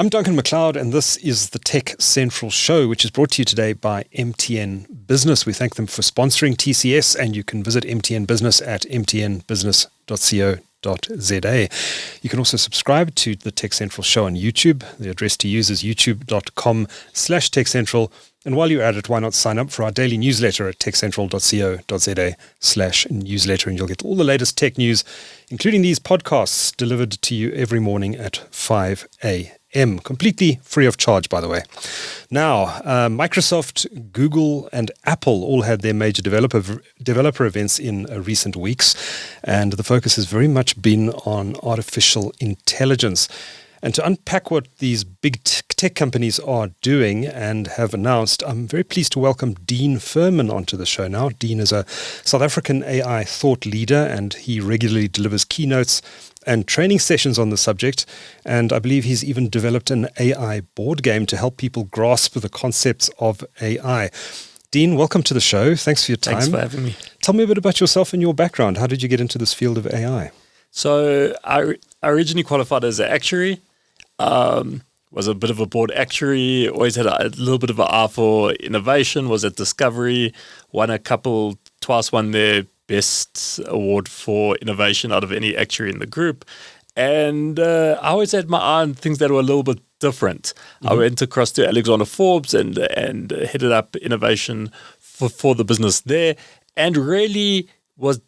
I'm Duncan McLeod, and this is the TechCentral Show, which is brought to you today by MTN Business. We thank them for sponsoring TCS, and you can visit MTN Business at mtnbusiness.co.za. You can also subscribe to the TechCentral Show on YouTube. The address to use is youtube.com/TechCentral. And while you're at it, why not sign up for our daily newsletter at techcentral.co.za/newsletter, and you'll get all the latest tech news, including these podcasts delivered to you every morning at 5 a.m. Completely free of charge, by the way. Now, Microsoft, Google, and Apple all had their major developer events in recent weeks, and the focus has very much been on artificial intelligence. And to unpack what these big tech companies are doing and have announced, I'm very pleased to welcome Dean Furman onto the show now. Dean is a South African AI thought leader, and he regularly delivers keynotes and training sessions on the subject. And I believe he's even developed an AI board game to help people grasp the concepts of AI. Dean, welcome to the show. Thanks for your time. Thanks for having me. Tell me a bit about yourself and your background. How did you get into this field of AI? So I originally qualified as an actuary. Was a bit of a board actuary, always had a little bit of an eye for innovation, was at Discovery, twice won their best award for innovation out of any actuary in the group. And I always had my eye on things that were a little bit different. Mm-hmm. I went across to Alexander Forbes and headed up innovation for the business there, and really was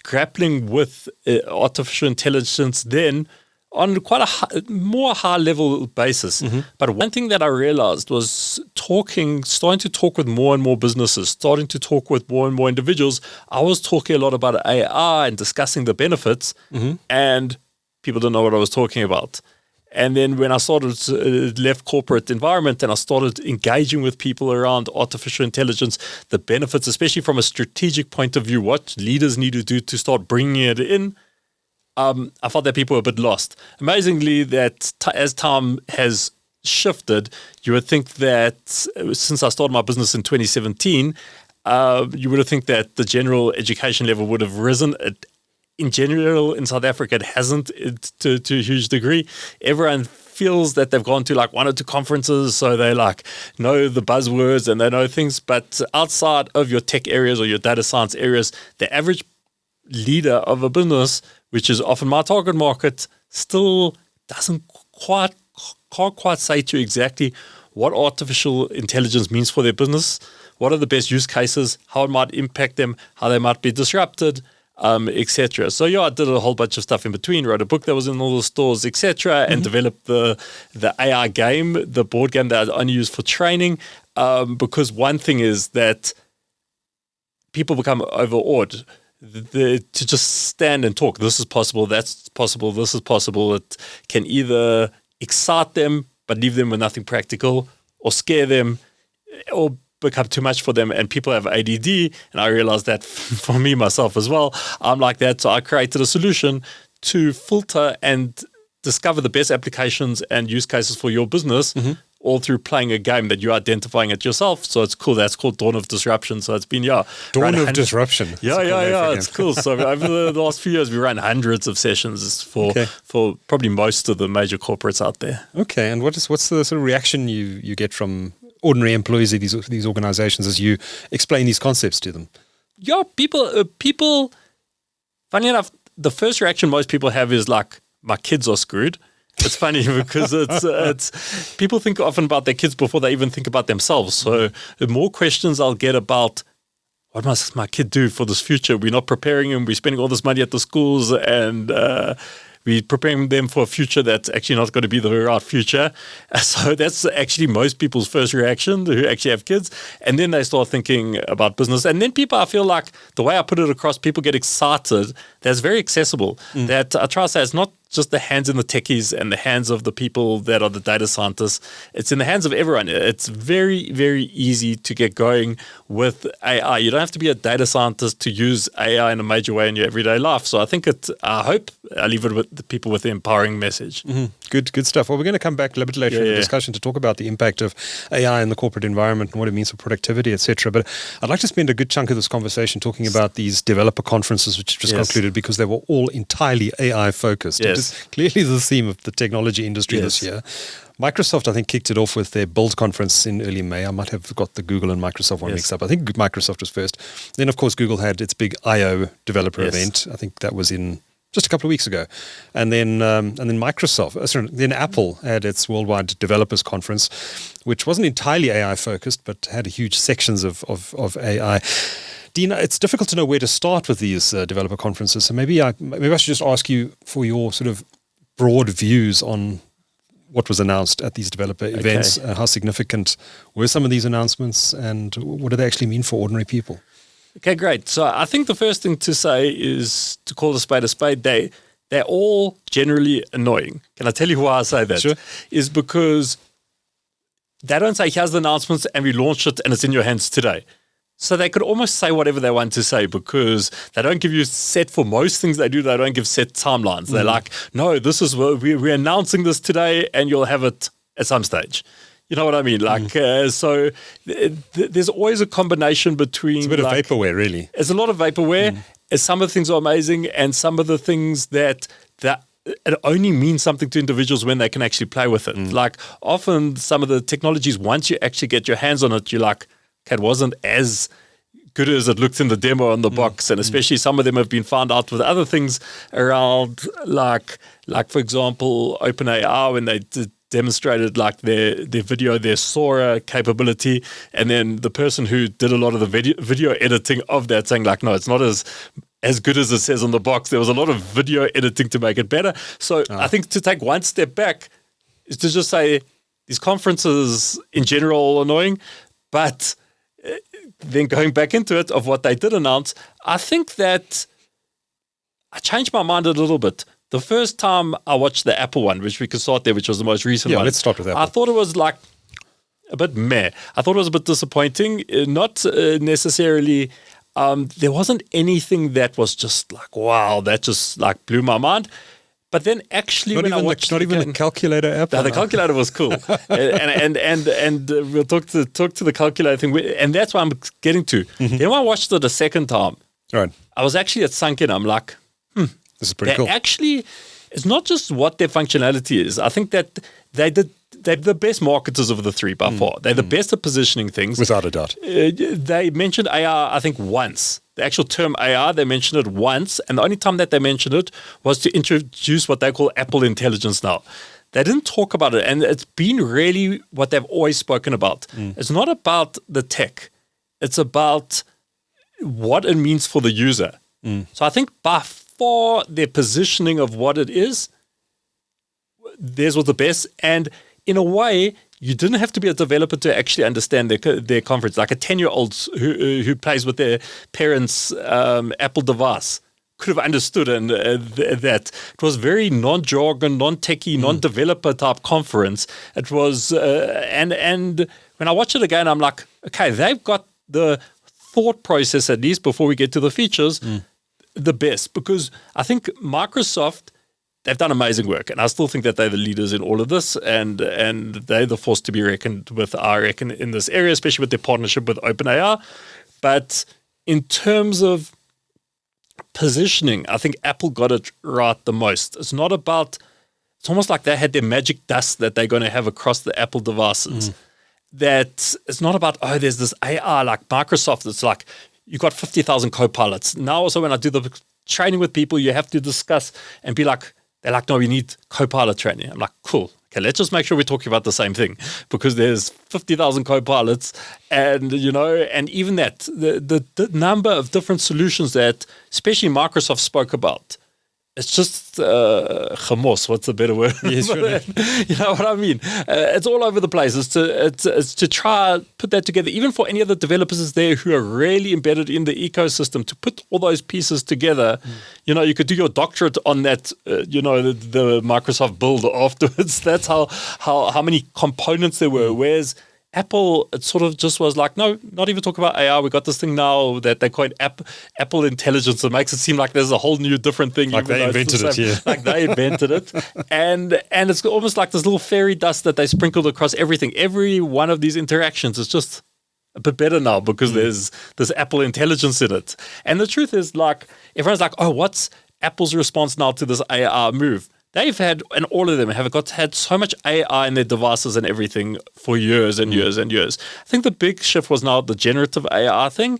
grappling with artificial intelligence then on quite a more high-level basis. Mm-hmm. But one thing that I realized was starting to talk with more and more businesses, starting to talk with more and more individuals. I was talking a lot about AI and discussing the benefits, mm-hmm. and people don't know what I was talking about. And then when I left corporate environment and I started engaging with people around artificial intelligence, the benefits, especially from a strategic point of view, what leaders need to do to start bringing it in, I felt that people were a bit lost. Amazingly, that as time has shifted, you would think that since I started my business in 2017, you would have think that the general education level would have risen. In general, in South Africa, it hasn't to a huge degree. Everyone feels that they've gone to like one or two conferences, so they know the buzzwords and they know things. But outside of your tech areas or your data science areas, the average leader of a business, which is often my target market, still can't quite say to you exactly what artificial intelligence means for their business, what are the best use cases, how it might impact them, how they might be disrupted, etc. So I did a whole bunch of stuff in between, wrote a book that was in all the stores, etc., mm-hmm. and developed the AI game, the board game that I only use for training, because one thing is that people become overawed. To just stand and talk, this is possible, that's possible, this is possible, it can either excite them but leave them with nothing practical, or scare them, or become too much for them. And people have ADD, and I realized that for me, myself as well, I'm like that. So I created a solution to filter and discover the best applications and use cases for your business, mm-hmm. all through playing a game that you're identifying it yourself. So it's cool. That's called Dawn of Disruption. So it's been, Dawn of Disruption. It's cool. So over the last few years, we ran hundreds of sessions for probably most of the major corporates out there. Okay. And what's the sort of reaction you get from ordinary employees of these organizations as you explain these concepts to them? Yeah, people, funny enough, the first reaction most people have is like, my kids are screwed. It's funny because it's people think often about their kids before they even think about themselves. So the more questions I'll get about, what must my kid do for this future? We're not preparing him. We're spending all this money at the schools, and we're preparing them for a future that's actually not going to be the right future. So that's actually most people's first reaction who actually have kids. And then they start thinking about business. And then people, I feel like the way I put it across, people get excited. That's very accessible. That I try to say it's not just the hands in the techies and the hands of the people that are the data scientists. It's in the hands of everyone. It's very, very easy to get going with AI. You don't have to be a data scientist to use AI in a major way in your everyday life. So I think I hope I leave it with the people with the empowering message. Mm-hmm. Good stuff. Well, we're going to come back a little bit later in the discussion to talk about the impact of AI in the corporate environment and what it means for productivity, etc. But I'd like to spend a good chunk of this conversation talking about these developer conferences which just concluded, because they were all entirely AI focused. Yes. clearly the theme of the technology industry this year. Microsoft, I think, kicked it off with their Build conference in early May. I might have got the Google and Microsoft one mixed up. I think Microsoft was first. Then, of course, Google had its big I/O developer event. I think that was in just a couple of weeks ago. And then then Apple had its Worldwide Developers Conference, which wasn't entirely AI focused, but had huge sections of AI. Dean, it's difficult to know where to start with these developer conferences. So maybe I should just ask you for your sort of broad views on what was announced at these developer events. How significant were some of these announcements, and what do they actually mean for ordinary people? Okay, great. So I think the first thing to say is to call a spade a spade. They're all generally annoying. Can I tell you why I say that? Sure. Is because they don't say, here's the announcements and we launched it and it's in your hands today. So they could almost say whatever they want to say because they don't give you set for most things they do. They don't give set timelines. They're like, no, this is what we're announcing this today and you'll have it at some stage. You know what I mean? Like, so there's always a combination between... It's a bit of vaporware, really. There's a lot of vaporware. Some of the things are amazing and some of the things that it only means something to individuals when they can actually play with it. Like, often some of the technologies, once you actually get your hands on it, you're like, okay, it wasn't as good as it looked in the demo on the box, and especially some of them have been found out with other things around, like for example, OpenAI, when they demonstrated like their video, their Sora capability, and then the person who did a lot of the video editing of that saying like, no, it's not as good as it says on the box. There was a lot of video editing to make it better. So I think to take one step back is to just say these conferences in general are annoying, but then going back into it of what they did announce, I think that I changed my mind a little bit. The first time I watched the Apple one, which we could start there, which was the most recent one. Yeah, let's start with Apple. I thought it was like a bit meh. I thought it was a bit disappointing. Not necessarily, there wasn't anything that was just like, wow, that just like blew my mind. But then actually, when I watched the calculator app. No, the calculator was cool, and we'll talk to the calculator thing, and that's what I'm getting to. Then when I watched it a second time, right, I was actually at sunk in. I'm like, this is pretty cool. Actually, it's not just what their functionality is. I think that they're the best marketers of the three by far. They're the best at positioning things, without a doubt. They mentioned AI, I think, once. The actual term AI, they mentioned it once, and the only time that they mentioned it was to introduce what they call Apple Intelligence now. They didn't talk about it, and it's been really what they've always spoken about. It's not about the tech. It's about what it means for the user. So I think by far their positioning of what it is, theirs was the best, and in a way, you didn't have to be a developer to actually understand their conference. Like a 10-year-old who plays with their parents' Apple device could have understood that. It was very non-jargon, non-techie, non-developer type conference. It was, and when I watch it again, I'm like, okay, they've got the thought process, at least before we get to the features, the best. Because I think Microsoft, they've done amazing work, and I still think that they're the leaders in all of this, and they're the force to be reckoned with, I reckon, in this area, especially with their partnership with OpenAI. But in terms of positioning, I think Apple got it right the most. It's not about, it's almost like they had their magic dust that they're going to have across the Apple devices. That it's not about, oh, there's this AI like Microsoft. It's like, you got 50,000 co-pilots. Now also when I do the training with people, you have to discuss and be like, they're like, no, we need co-pilot training. I'm like, cool. Okay, let's just make sure we're talking about the same thing, because there's 50,000 co-pilots, and and even that the number of different solutions that especially Microsoft spoke about. It's just chamos. What's a better word? Yes, sure. You know what I mean? It's all over the place. It's to try put that together. Even for any of the developers there who are really embedded in the ecosystem, to put all those pieces together. You could do your doctorate on that. The Microsoft build afterwards. That's how many components there were. Whereas Apple, it sort of just was like, no, not even talk about AI. We got this thing now that they call it Apple Intelligence. It makes it seem like there's a whole new different thing. Like they invented it, yeah. Like they invented it. And it's almost like this little fairy dust that they sprinkled across everything. Every one of these interactions is just a bit better now because there's this Apple Intelligence in it. And the truth is, like, everyone's like, oh, what's Apple's response now to this AI move? they've had, and all of them have had so much AI in their devices and everything for years and years and years. I think the big shift was now the generative AI thing.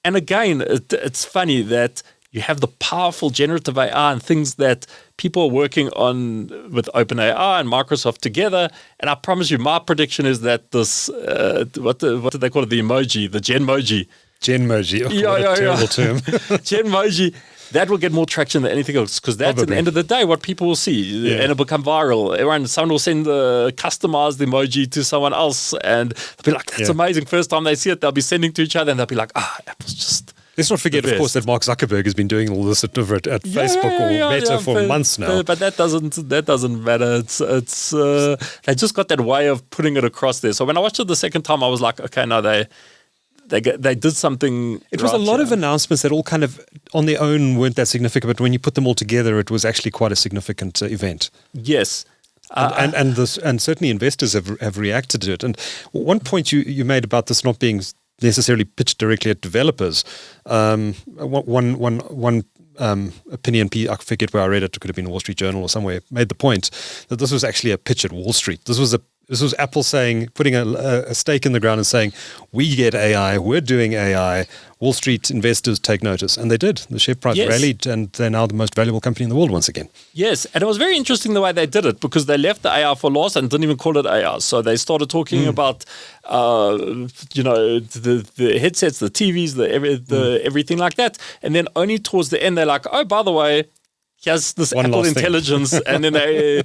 And again, it's funny that you have the powerful generative AI and things that people are working on with OpenAI and Microsoft together. And I promise you, my prediction is that this, what do they call it? The emoji, the Genmoji. Genmoji. Oh, what a terrible term. Genmoji. That will get more traction than anything else because that's at the end of the day what people will see and it'll become viral. Someone will send the customized emoji to someone else and they'll be like, that's amazing. First time they see it, they'll be sending to each other and they'll be like, Apple's just... Let's not forget, of course, that Mark Zuckerberg has been doing all this at Facebook or Meta for months now. But that doesn't matter. It's they just got that way of putting it across there. So when I watched it the second time, I was like, okay, no, they did something. It was a lot of announcements that all kind of on their own weren't that significant, but when you put them all together, it was actually quite a significant event. Yes. And certainly investors have reacted to it. And one point you made about this not being necessarily pitched directly at developers. One opinion piece, I forget where I read it. It could have been Wall Street Journal or somewhere. Made the point that this was actually a pitch at Wall Street. This was Apple saying, putting a stake in the ground and saying, we get AI, we're doing AI. Wall Street investors take notice. And they did. The share price rallied and they're now the most valuable company in the world once again. Yes. And it was very interesting the way they did it because they left the AI for last and didn't even call it AI. So they started talking about, the headsets, the TVs, the everything like that. And then only towards the end, they're like, oh, by the way, here's this Apple Intelligence, and then they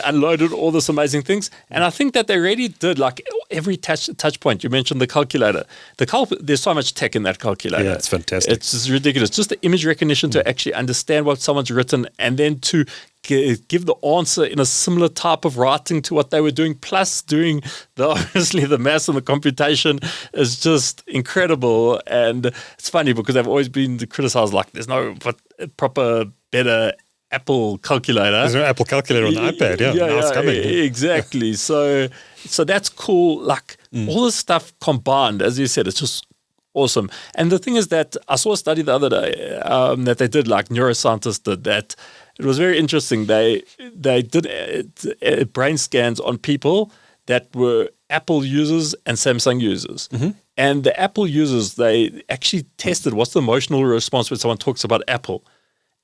unloaded all this amazing things. And I think that they really did, like every touch point. You mentioned the calculator. There's so much tech in that calculator. Yeah, it's fantastic. It's just ridiculous. Just the image recognition to actually understand what someone's written and then to give the answer in a similar type of writing to what they were doing, plus doing obviously the maths and the computation is just incredible. And it's funny because they've always been criticized like there's no proper better Apple calculator. There's no Apple calculator on the iPad. Yeah, now it's coming. Exactly. So that's cool. Like all this stuff combined, as you said, it's just awesome. And the thing is that I saw a study the other day that they did, like neuroscientists did that. It was very interesting. They did brain scans on people that were Apple users and Samsung users. Mm-hmm. And the Apple users, they actually tested what's the emotional response when someone talks about Apple.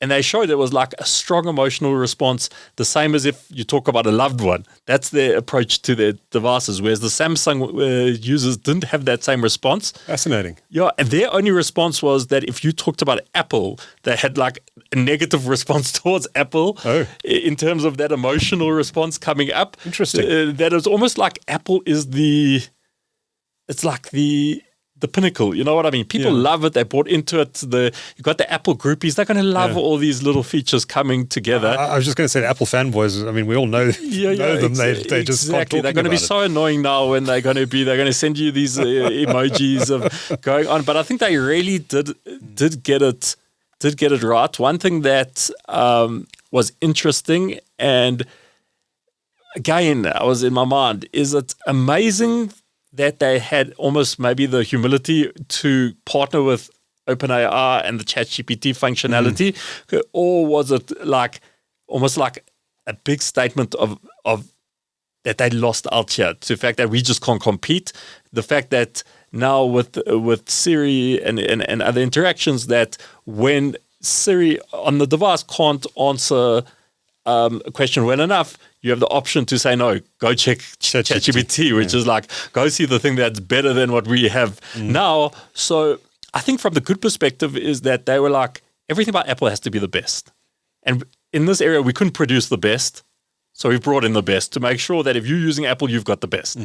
And they showed it was like a strong emotional response, the same as if you talk about a loved one. That's their approach to their devices, whereas the Samsung users didn't have that same response. Fascinating. Yeah, and their only response was that if you talked about Apple, they had like a negative response towards Apple in terms of that emotional response coming up. Interesting. That is almost like Apple is it's like the pinnacle, you know what I mean? People love it. They bought into it. You got the Apple groupies. They're going to love all these little features coming together. I was just going to say the Apple fanboys. I mean, we all know them. They just can't talk. They're going to be so annoying now when they're going to send you these emojis of going on. But I think they really did get it right. One thing that was interesting, and again, I was in my mind, is it's amazing that they had almost maybe the humility to partner with OpenAI and the ChatGPT functionality, or was it like almost like a big statement of that they lost out here to the fact that we just can't compete? The fact that now with Siri and other interactions, that when Siri on the device can't answer a question well enough, you have the option to say, no, go check ChatGPT, which is like, go see the thing that's better than what we have now. So I think from the good perspective is that they were like, everything about Apple has to be the best. And in this area, we couldn't produce the best. So we brought in the best to make sure that if you're using Apple, you've got the best.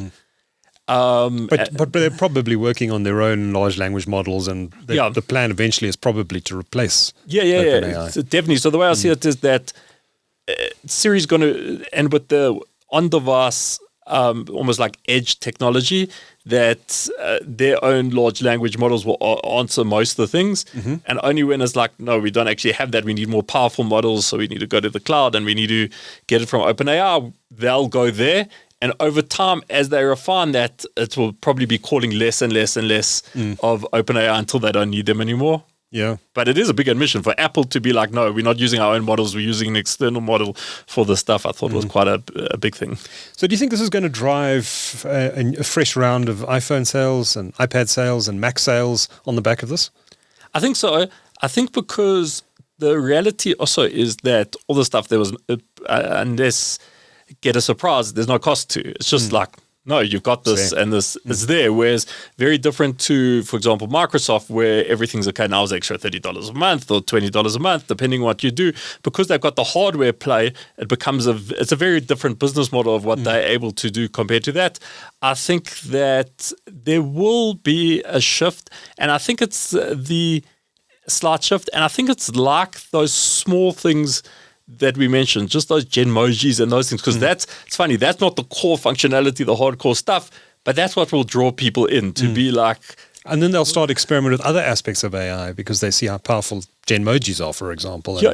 But they're probably working on their own large language models, and the plan eventually is probably to replace OpenAI. So definitely. So the way I see it is that Siri's going to, and with the on-device, almost like edge technology, that their own large language models will answer most of the things. Mm-hmm. And only when it's like, no, we don't actually have that. We need more powerful models, so we need to go to the cloud and we need to get it from OpenAI. They'll go there. And over time, as they refine that, it will probably be calling less and less and less of OpenAI until they don't need them anymore. Yeah. But it is a big admission for Apple to be like, no, we're not using our own models, we're using an external model for this stuff. I thought was quite a big thing. So do you think this is going to drive a fresh round of iPhone sales and iPad sales and Mac sales on the back of this? I think so. I think because the reality also is that all the stuff there was, unless get a surprise, there's no cost to. It's just like, no, you've got this and this is there. Whereas very different to, for example, Microsoft, where everything's okay, now it's extra $30 a month or $20 a month, depending on what you do. Because they've got the hardware play, it's a very different business model of what they're able to do compared to that. I think that there will be a shift, and I think it's the slight shift, and I think it's like those small things that we mentioned, just those genmojis and those things, because it's funny, that's not the core functionality, the hardcore stuff, but that's what will draw people in to be like. And then they'll start experimenting with other aspects of AI because they see how powerful genmojis are, for example. How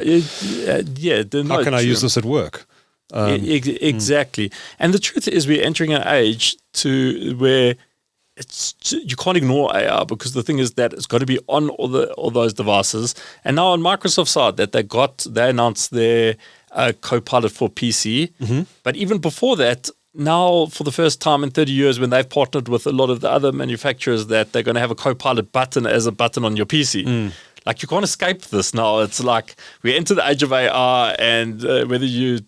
can I use this at work? Exactly. And the truth is we're entering an age where you can't ignore AI, because the thing is that it's got to be on all those devices. And now on Microsoft's side, that they announced their Copilot for PC. But even before that, now for the first time in 30 years, when they've partnered with a lot of the other manufacturers, that they're going to have a Copilot button as a button on your PC. Like, you can't escape this now. It's like we enter the age of AI, and whether you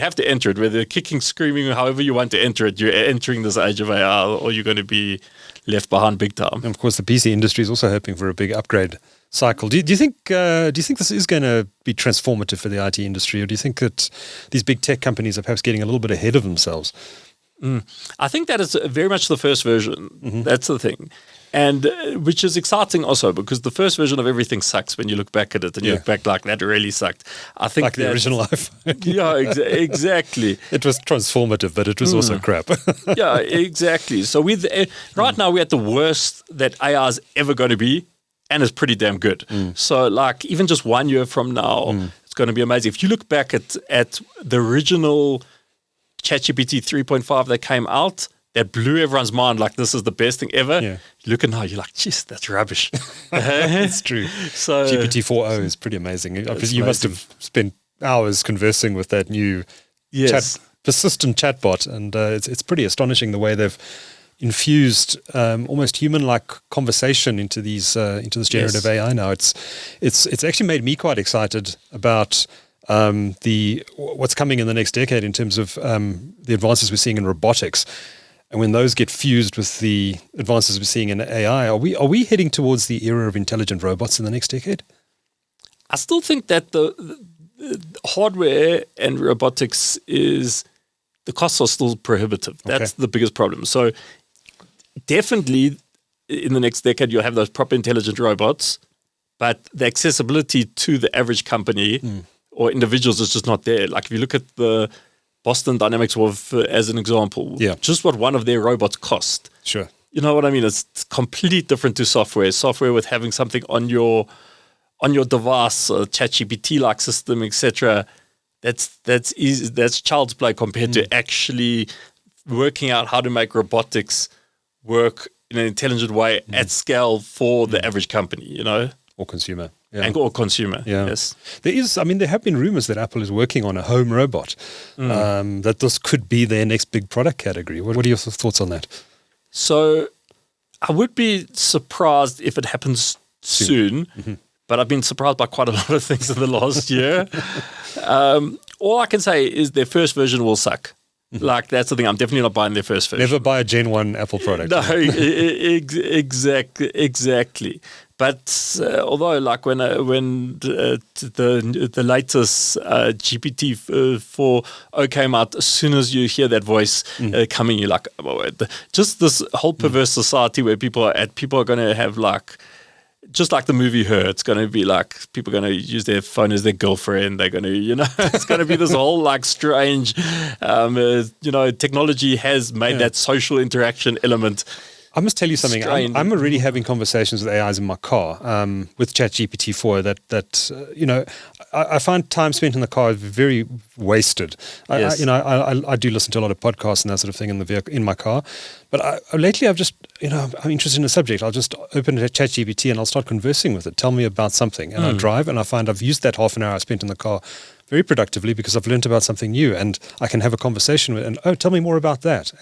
have to enter it, whether you're kicking, screaming, however you want to enter it, you're entering this age of AI, or you're going to be left behind big time. And of course, the PC industry is also hoping for a big upgrade cycle. Do you think this is going to be transformative for the IT industry, or do you think that these big tech companies are perhaps getting a little bit ahead of themselves? I think that is very much the first version. That's the thing. And which is exciting also, because the first version of everything sucks when you look back at it, and you look back like, that really sucked. I think like the original iPhone. Yeah, exactly. It was transformative, but it was also crap. Yeah, exactly. So right now we're at the worst that AI is ever going to be, and it's pretty damn good. So like even just 1 year from now, it's going to be amazing. If you look back at the original ChatGPT 3.5 that came out, that blew everyone's mind, like this is the best thing ever. Yeah. You look at now, you're like, jeez, that's rubbish. It's true. So GPT-4o is pretty amazing. You must have spent hours conversing with that new persistent chatbot, and it's pretty astonishing the way they've infused almost human-like conversation into this generative AI now. It's actually made me quite excited about what's coming in the next decade in terms of the advances we're seeing in robotics. And when those get fused with the advances we're seeing in AI, are we heading towards the era of intelligent robots in the next decade? I still think that the hardware and robotics the costs are still prohibitive. That's the biggest problem. So definitely in the next decade, you'll have those proper intelligent robots, but the accessibility to the average company or individuals is just not there. Like if you look at the Boston Dynamics as an example, just what one of their robots cost. Sure. You know what I mean? It's completely different to software. Software with having something on your device, a ChatGPT-like system, etc. That's easy. That's child's play compared to actually working out how to make robotics work in an intelligent way at scale for the average company, you know? Or consumer. Or consumer, yes. There have been rumors that Apple is working on a home robot, that this could be their next big product category. What are your thoughts on that? So I would be surprised if it happens soon, but I've been surprised by quite a lot of things in the last year. All I can say is their first version will suck. Like, that's the thing. I'm definitely not buying their first version. Never buy a Gen 1 Apple product. No, exactly. But although, like when the latest GPT-4o came out, as soon as you hear that voice coming, you're like, oh, just this whole perverse society where people are going to have like, just like the movie Her, it's going to be like people are going to use their phone as their girlfriend. They're going to, it's going to be this whole like strange, technology has made that social interaction element I must tell you something. strained. I'm already having conversations with AIs in my car with ChatGPT-4 that I find time spent in the car very wasted. Yes. I do listen to a lot of podcasts and that sort of thing in the vehicle, in my car. But lately I've just, I'm interested in a subject. I'll just open ChatGPT and I'll start conversing with it. Tell me about something. And I drive and I find I've used that half an hour I spent in the car very productively because I've learned about something new and I can have a conversation with it. And, tell me more about that.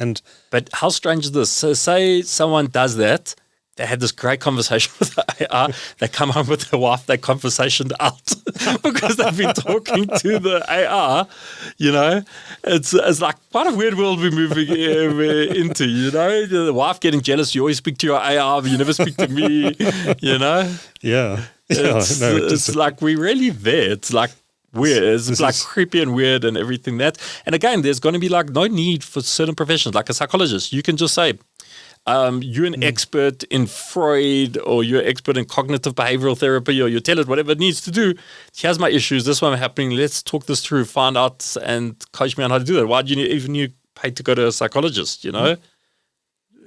But how strange is this? So say someone does that. They had this great conversation with the AI. They come home with their wife. They conversationed out because they've been talking to the AI. It's like quite a weird world we're moving into. The wife getting jealous. You always speak to your AI, but you never speak to me. Yeah. It's like we're really there. It's like weird. It's like creepy and weird and everything that. And again, there's going to be like no need for certain professions, like a psychologist. You can just say, you're an expert in Freud, or you're an expert in cognitive behavioral therapy, or you tell it whatever it needs to do. Here's my issues. This is what's happening. Let's talk this through, find out, and coach me on how to do that. Why do you even pay to go to a psychologist?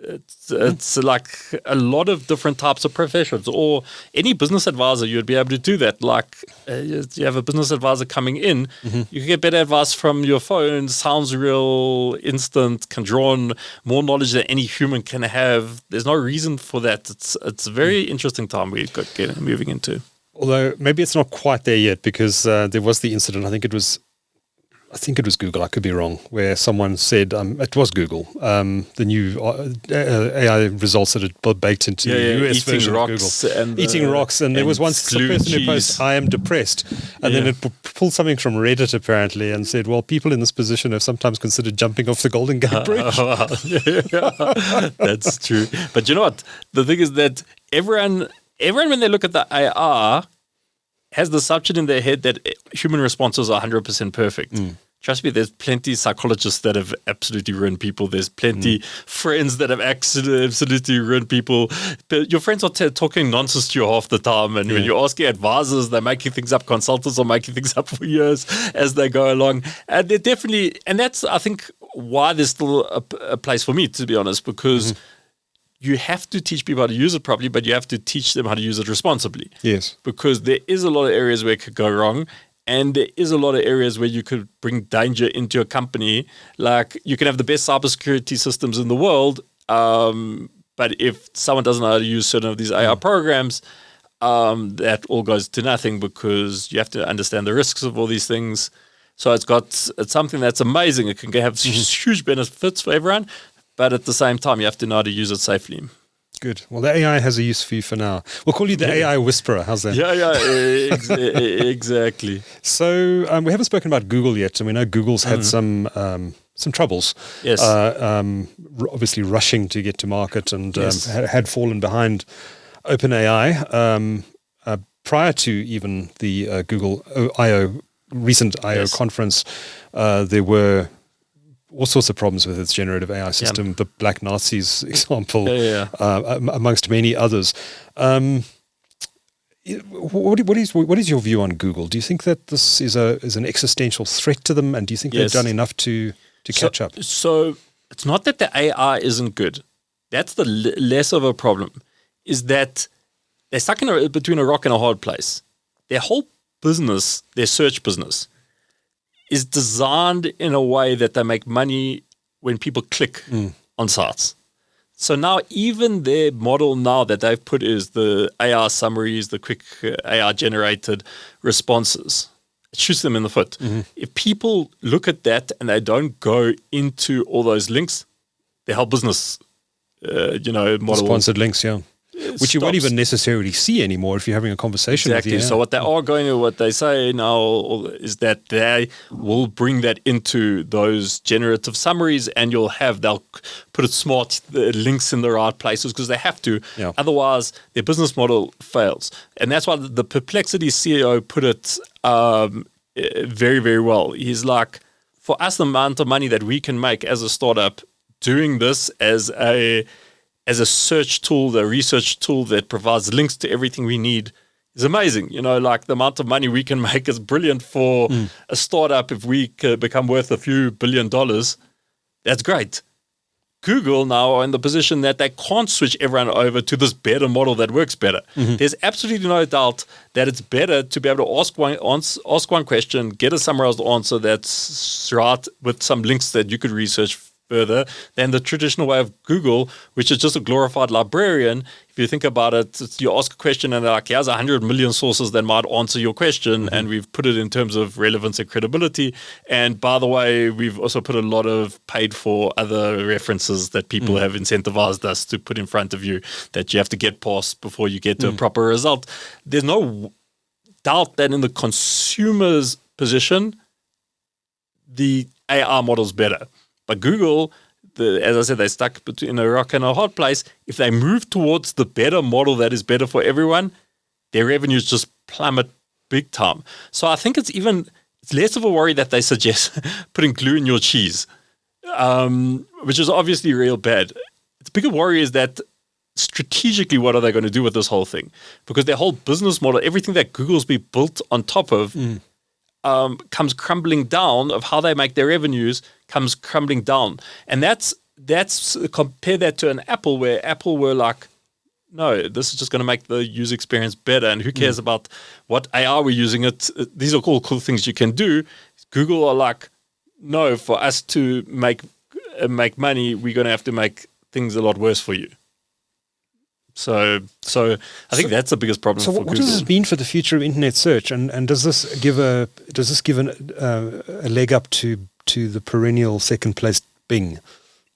It's like a lot of different types of professions, or any business advisor, you'd be able to do that. Like you have a business advisor coming in, you can get better advice from your phone, sounds real, instant, can draw on more knowledge than any human can have. There's no reason for that. It's a very interesting time we're moving into. Although maybe it's not quite there yet because there was the incident, I think it was Google, I could be wrong, where someone said, it was Google, the new AI results that had baked into the US version of Google. Eating rocks. And there was once a person who posted, I am depressed. And then it pulled something from Reddit apparently and said, well, people in this position have sometimes considered jumping off the Golden Gate Bridge. That's true. But you know what? The thing is that everyone when they look at the AI, has the assumption in their head that human responses are 100% perfect. Trust me, there's plenty of psychologists that have absolutely ruined people. There's plenty friends that have absolutely ruined people. But your friends are talking nonsense to you half the time. And when you're asking advisors, they're making things up. Consultants are making things up for years as they go along. And they're definitely, and that's, I think, why there's still a place for me, to be honest, because you have to teach people how to use it properly, but you have to teach them how to use it responsibly. Yes. Because there is a lot of areas where it could go wrong, and there is a lot of areas where you could bring danger into your company. Like, you can have the best cybersecurity systems in the world, but if someone doesn't know how to use certain of these AI programs, that all goes to nothing because you have to understand the risks of all these things. So it's something that's amazing. It can have huge benefits for everyone, but at the same time, you have to know how to use it safely. Good. Well, the AI has a use for you for now. We'll call you the AI whisperer. How's that? Exactly. So we haven't spoken about Google yet, and we know Google's had some troubles. Yes. Obviously rushing to get to market and had fallen behind OpenAI prior to even the Google recent I/O conference. There were all sorts of problems with its generative AI system, the Black Nazis example, amongst many others. What is your view on Google? Do you think that this is an existential threat to them, and do you think they've done enough to catch up? So it's not that the AI isn't good. That's the less of a problem, is that they're stuck between a rock and a hard place. Their whole business, their search business, is designed in a way that they make money when people click on sites. So now even their model now that they've put is the AI summaries, the quick AI generated responses. It shoots them in the foot. If people look at that and they don't go into all those links, their whole business, model. Sponsored links, which you won't even necessarily see anymore if you're having a conversation with you. So what they say now is that they will bring that into those generative summaries, and they'll put it smart links in the right places because they have to. Otherwise, their business model fails. And that's why the Perplexity CEO put it very, very well. He's like, for us, the amount of money that we can make as a startup doing this as a search tool, the research tool that provides links to everything we need is amazing. Like the amount of money we can make is brilliant for a startup. If we become worth a few $1 billion, that's great. Google now are in the position that they can't switch everyone over to this better model that works better. There's absolutely no doubt that it's better to be able to ask one question, get a summarized answer that's right with some links that you could research further than the traditional way of Google, which is just a glorified librarian. If you think about it, you ask a question and they're like, here's 100 million sources that might answer your question, and we've put it in terms of relevance and credibility. And by the way, we've also put a lot of paid for other references that people have incentivized us to put in front of you that you have to get past before you get to a proper result. There's no doubt that in the consumer's position, the AI model's better. But Google, as I said, they're stuck between a rock and a hard place. If they move towards the better model that is better for everyone, their revenues just plummet big time. So I think it's less of a worry that they suggest putting glue in your cheese, which is obviously real bad. The bigger worry is that strategically, what are they going to do with this whole thing? Because their whole business model, everything that Google's been built on top of, comes crumbling down, of how they make their revenues comes crumbling down. And that's compare that to an Apple, where Apple were like, no, this is just going to make the user experience better, and who cares about what AI we're using it. These are cool things you can do. Google are like, no, for us to make money, we're going to have to make things a lot worse for you. So I think that's the biggest problem. So for what Google. does this mean for the future of internet search? And does this give a leg up to the perennial second place Bing?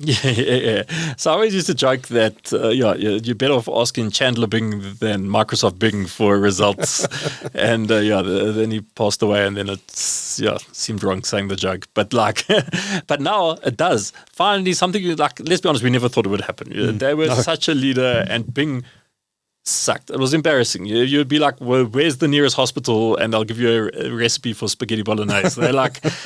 Yeah. So I always used to joke that you're better off asking Chandler Bing than Microsoft Bing for results. And then he passed away, and then it seemed wrong saying the joke. But but now it does. Finally, something like, let's be honest, we never thought it would happen. They were such a leader, and Bing sucked. It was embarrassing. You'd be like, well, where's the nearest hospital? And they'll give you a recipe for spaghetti bolognese. They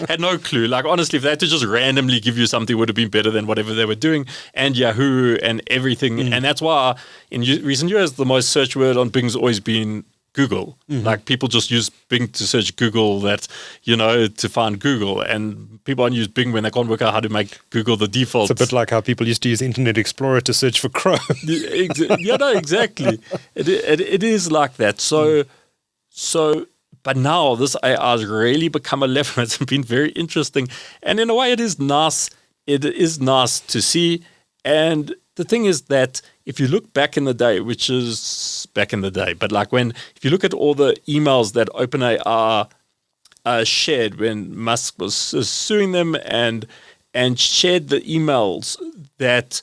had no clue. Honestly, if they had to just randomly give you something, it would have been better than whatever they were doing. And Yahoo and everything. And that's why in recent years, the most search word on Bing's always been Google. People just use Bing to search Google, to find Google. And people only use Bing when they can't work out how to make Google the default. It's a bit like how people used to use Internet Explorer to search for Chrome. Exactly. It is like that. But now this AI has really become a lever. It's been very interesting. And in a way, it is nice. It is nice to see. And the thing is that if you look back in the day, which is back in the day, but if you look at all the emails that OpenAI shared when Musk was suing them and shared the emails, that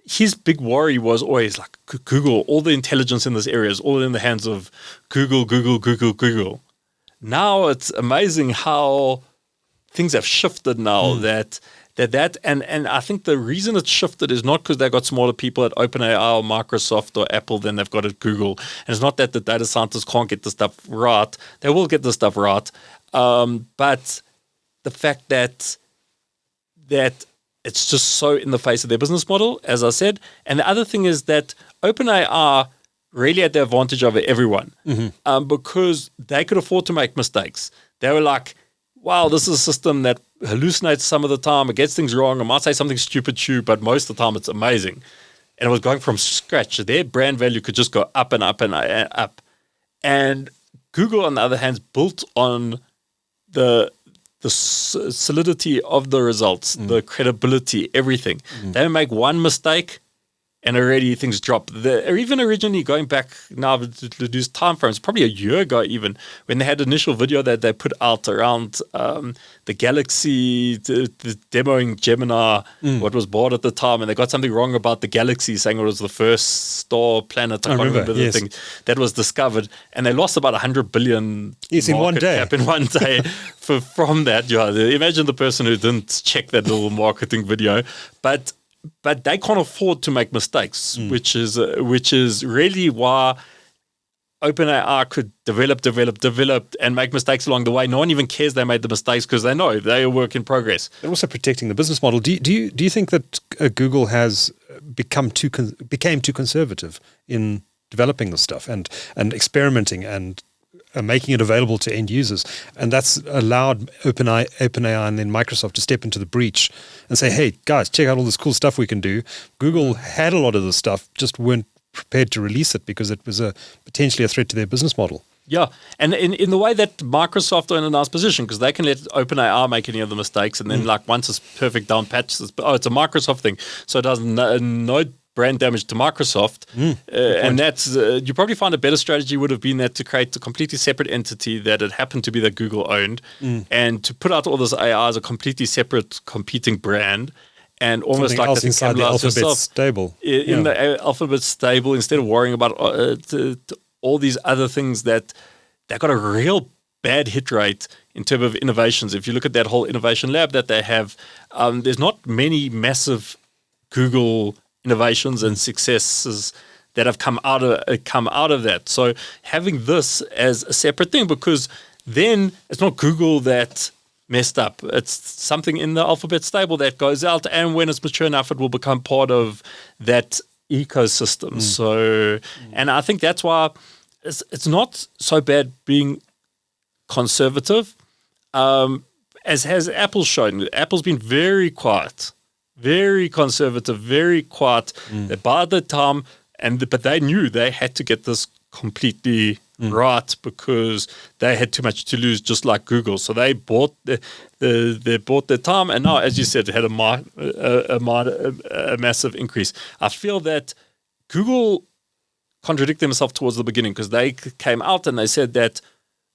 his big worry was always like, Google, all the intelligence in this area is all in the hands of Google. Now it's amazing how things have shifted now and I think the reason it's shifted is not because they got smaller people at OpenAI or Microsoft or Apple than they've got at Google. And it's not that the data scientists can't get the stuff right. They will get the stuff right. But the fact that it's just so in the face of their business model, as I said. And the other thing is that OpenAI really had the advantage over everyone because they could afford to make mistakes. They were like, wow, this is a system that hallucinates some of the time. It gets things wrong. I might say something stupid to you, but most of the time it's amazing. And it was going from scratch. Their brand value could just go up and up and up. And Google, on the other hand, built on the solidity of the results, the credibility, everything. They make one mistake and already things drop. Or even originally going back now to reduce time frames, probably a year ago even, when they had initial video that they put out around the Galaxy, the demoing Gemini, what was bought at the time, and they got something wrong about the Galaxy, saying it was the first star planet, I can't remember the thing, that was discovered, and they lost about 100 billion in one day. Cap in one day from that. Imagine the person who didn't check that little marketing video, but they can't afford to make mistakes, which is really why OpenAI could develop and make mistakes along the way. No one even cares they made the mistakes because they know they are work in progress. They're also protecting the business model. Do you think that Google has became too conservative in developing this stuff and experimenting and making it available to end users. And that's allowed OpenAI and then Microsoft to step into the breach and say, hey, guys, check out all this cool stuff we can do. Google had a lot of this stuff, just weren't prepared to release it because it was potentially a threat to their business model. Yeah, and in the way that Microsoft are in a nice position because they can let OpenAI make any of the mistakes, and then like once it's perfect down patched, it's a Microsoft thing, so it does no brand damage to Microsoft. And that's you probably find a better strategy would have been that to create a completely separate entity that it happened to be that Google owned, and to put out all this AI as a completely separate competing brand. And almost something like else that inside the Alphabet stable. In the Alphabet stable, instead of worrying about all these other things that got a real bad hit rate in terms of innovations. If you look at that whole innovation lab that they have, there's not many massive Google innovations and successes that have come out of that. So having this as a separate thing, because then it's not Google that messed up. It's something in the Alphabet stable that goes out, and when it's mature enough, it will become part of that ecosystem. So, and I think that's why it's not so bad being conservative, as has Apple shown. Apple's been very quiet, very conservative, very quiet. By the time, but they knew they had to get this completely right because they had too much to lose, just like Google. So they bought they bought their time, and now, as you said, it had a massive increase. I feel that Google contradict themselves towards the beginning because they came out and they said that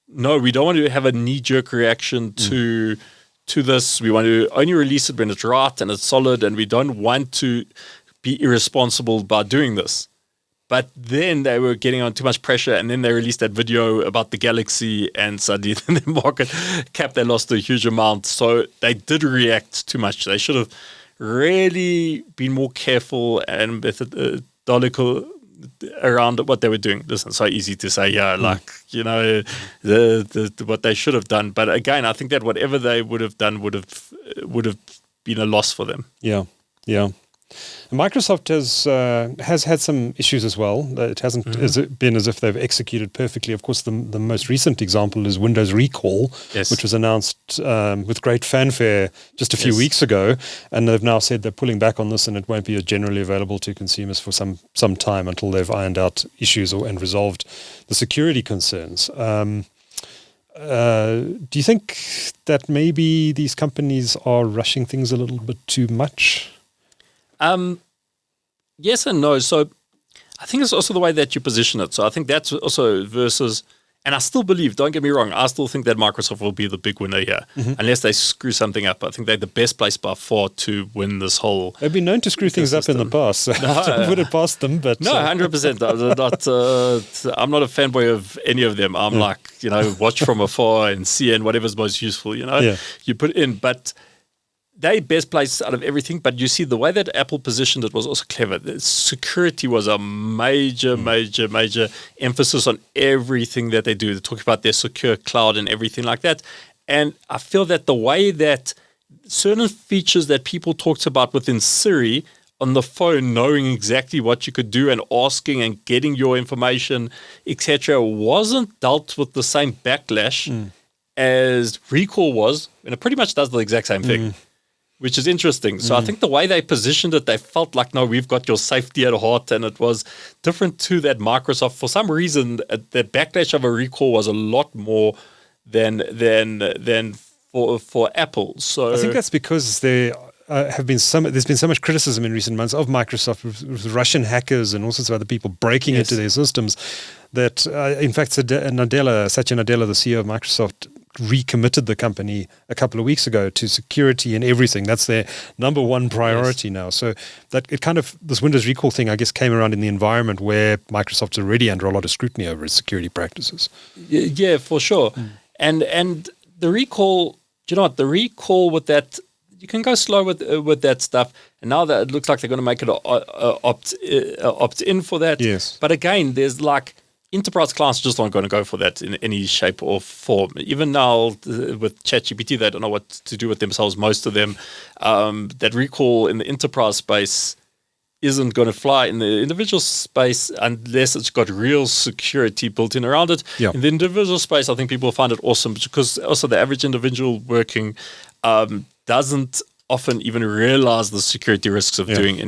no, we don't want to have a knee-jerk reaction to this. We want to only release it when it's right and it's solid, and we don't want to be irresponsible by doing this. But then they were getting on too much pressure, and then they released that video about the Galaxy, and suddenly in the market cap, they lost a huge amount. So they did react too much. They should have really been more careful and methodical around what they were doing. Listen, it's so easy to say, what they should have done. But again, I think that whatever they would have done would have been a loss for them. Yeah. Microsoft has had some issues as well. It hasn't been as if they've executed perfectly. Of course, the most recent example is Windows Recall, which was announced with great fanfare just a few weeks ago, and they've now said they're pulling back on this, and it won't be generally available to consumers for some time until they've ironed out issues and resolved the security concerns. Do you think that maybe these companies are rushing things a little bit too much? Yes and no. So I think it's also the way that you position it. So I think that's also versus, and I still believe, don't get me wrong, I still think that Microsoft will be the big winner here, unless they screw something up. I think they're the best place by far to win this whole. They've been known to screw things up in the past. So I would have passed them, but no, 100%. I'm not a fanboy of any of them. I'm like, watch from afar and see, and whatever's most useful, you put it in, but. They best placed out of everything, but you see the way that Apple positioned it was also clever. The security was a major emphasis on everything that they do. They talk about their secure cloud and everything like that. And I feel that the way that certain features that people talked about within Siri on the phone, knowing exactly what you could do and asking and getting your information, etc., wasn't dealt with the same backlash as Recall was, and it pretty much does the exact same thing. Which is interesting. So I think the way they positioned it, they felt like, no, we've got your safety at heart, and it was different to that Microsoft. For some reason, the backlash of a Recall was a lot more than for Apple. So I think that's because there's been so much criticism in recent months of Microsoft with Russian hackers and all sorts of other people breaking into their systems. That in fact, Satya Nadella, the CEO of Microsoft, recommitted the company a couple of weeks ago to security and everything. That's their number one priority now. So that this Windows Recall thing, I guess, came around in the environment where Microsoft's already under a lot of scrutiny over its security practices. Yeah, for sure. And the recall, the recall with that, you can go slow with that stuff. And now that it looks like they're going to make it opt in for that. Yes. But again, there's enterprise clients just aren't going to go for that in any shape or form. Even now with ChatGPT, they don't know what to do with themselves, most of them. That recall in the enterprise space isn't going to fly in the individual space unless it's got real security built in around it. Yeah. In the individual space, I think people find it awesome because also the average individual working doesn't often even realize the security risks of doing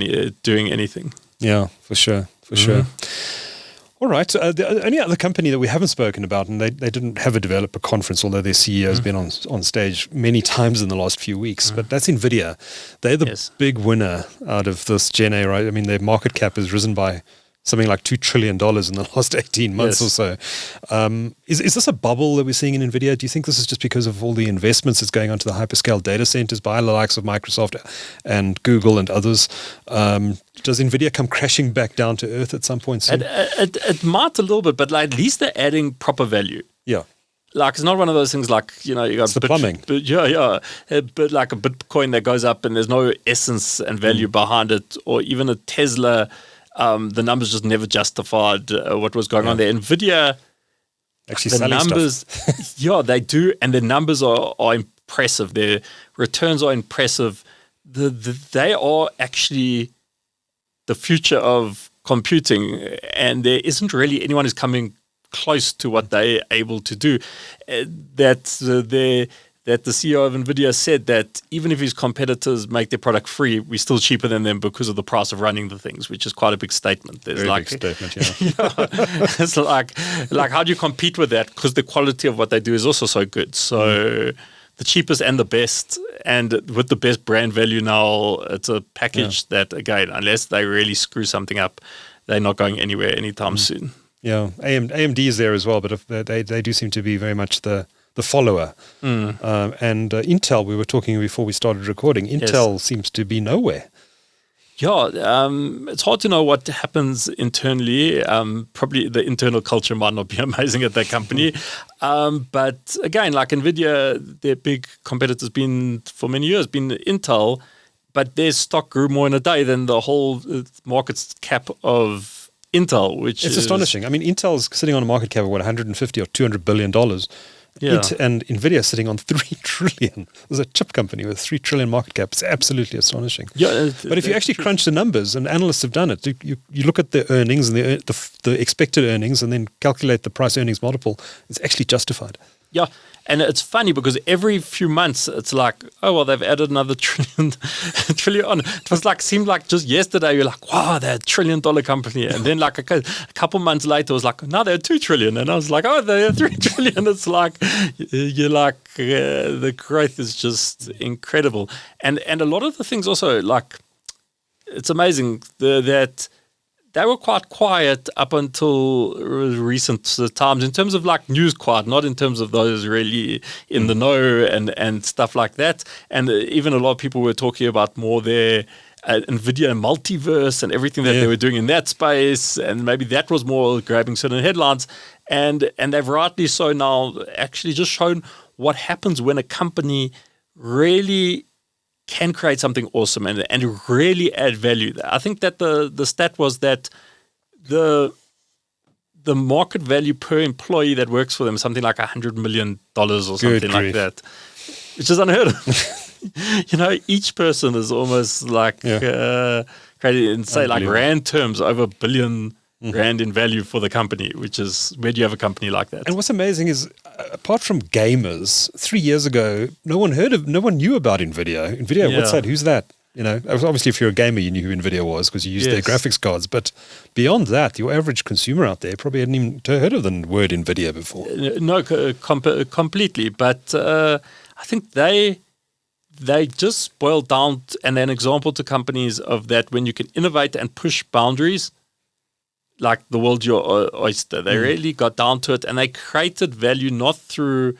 anything. Yeah, for sure. All right. The only other company that we haven't spoken about, and they didn't have a developer conference, although their CEO has been on stage many times in the last few weeks, but that's Nvidia. They're the big winner out of this Gen A, right? I mean, their market cap has risen by something like $2 trillion in the last 18 months or so. Is this a bubble that we're seeing in Nvidia? Do you think this is just because of all the investments that's going on to the hyperscale data centers by the likes of Microsoft and Google and others? Does Nvidia come crashing back down to earth at some point soon? It might a little bit, but like at least they're adding proper value. Yeah. Like, it's not one of those things like, you know, you got the plumbing. But like a Bitcoin that goes up and there's no essence and value behind it, or even a Tesla. The numbers just never justified what was going on there. Nvidia, actually, the numbers, they do, and the numbers are impressive. Their returns are impressive. They are actually the future of computing, and there isn't really anyone who's coming close to what they're able to do. That the CEO of Nvidia said that even if his competitors make their product free, we're still cheaper than them because of the price of running the things, which is quite a big statement. There's Very big statement, it's like how do you compete with that? Because the quality of what they do is also so good. So the cheapest and the best, and with the best brand value now, it's a package that, again, unless they really screw something up, they're not going anywhere anytime soon. Yeah, AMD is there as well, but if they do seem to be very much the follower. And Intel, we were talking before we started recording, Intel seems to be nowhere. Yeah, it's hard to know what happens internally. Probably the internal culture might not be amazing at that company. But again, like Nvidia, their big competitor's been, for many years, been Intel, but their stock grew more in a day than the whole market cap of Intel, which is astonishing. I mean, Intel's sitting on a market cap of, 150 or $200 billion. And Nvidia is sitting on 3 trillion. There's a chip company with 3 trillion market cap. It's absolutely astonishing. Yeah, but if you actually crunch the numbers, and analysts have done it, you look at the earnings and the expected earnings, and then calculate the price earnings multiple, it's actually justified. Yeah, and it's funny because every few months it's like, oh well, they've added another trillion on. It was like, seemed like just yesterday you're like, wow, they're $1 trillion company, and then like a couple months later it was like, now they're 2 trillion, and I was like, oh, they're 3 trillion. It's like you're like the growth is just incredible, and a lot of the things also, like, it's amazing that they were quite quiet up until recent times in terms of like news quiet, not in terms of those really in the know and stuff like that. And even a lot of people were talking about more their Nvidia multiverse and everything that they were doing in that space. And maybe that was more grabbing certain headlines. And they've rightly so now actually just shown what happens when a company really can create something awesome and really add value. I think that the stat was that the market value per employee that works for them is something like $100 million or something like that, which is unheard of. You know, each person is almost like created in, say, like rand terms, over $1 billion rand in value for the company, which is, where do you have a company like that? And what's amazing is, apart from gamers, 3 years ago, no one knew about Nvidia. Nvidia, what's that? Who's that? You know, obviously, if you're a gamer, you knew who Nvidia was because you used their graphics cards. But beyond that, your average consumer out there probably hadn't even heard of the word Nvidia before. No, completely. But I think they just boiled down and an example to companies of that when you can innovate and push boundaries. Like the world's your oyster. They really got down to it, and they created value not through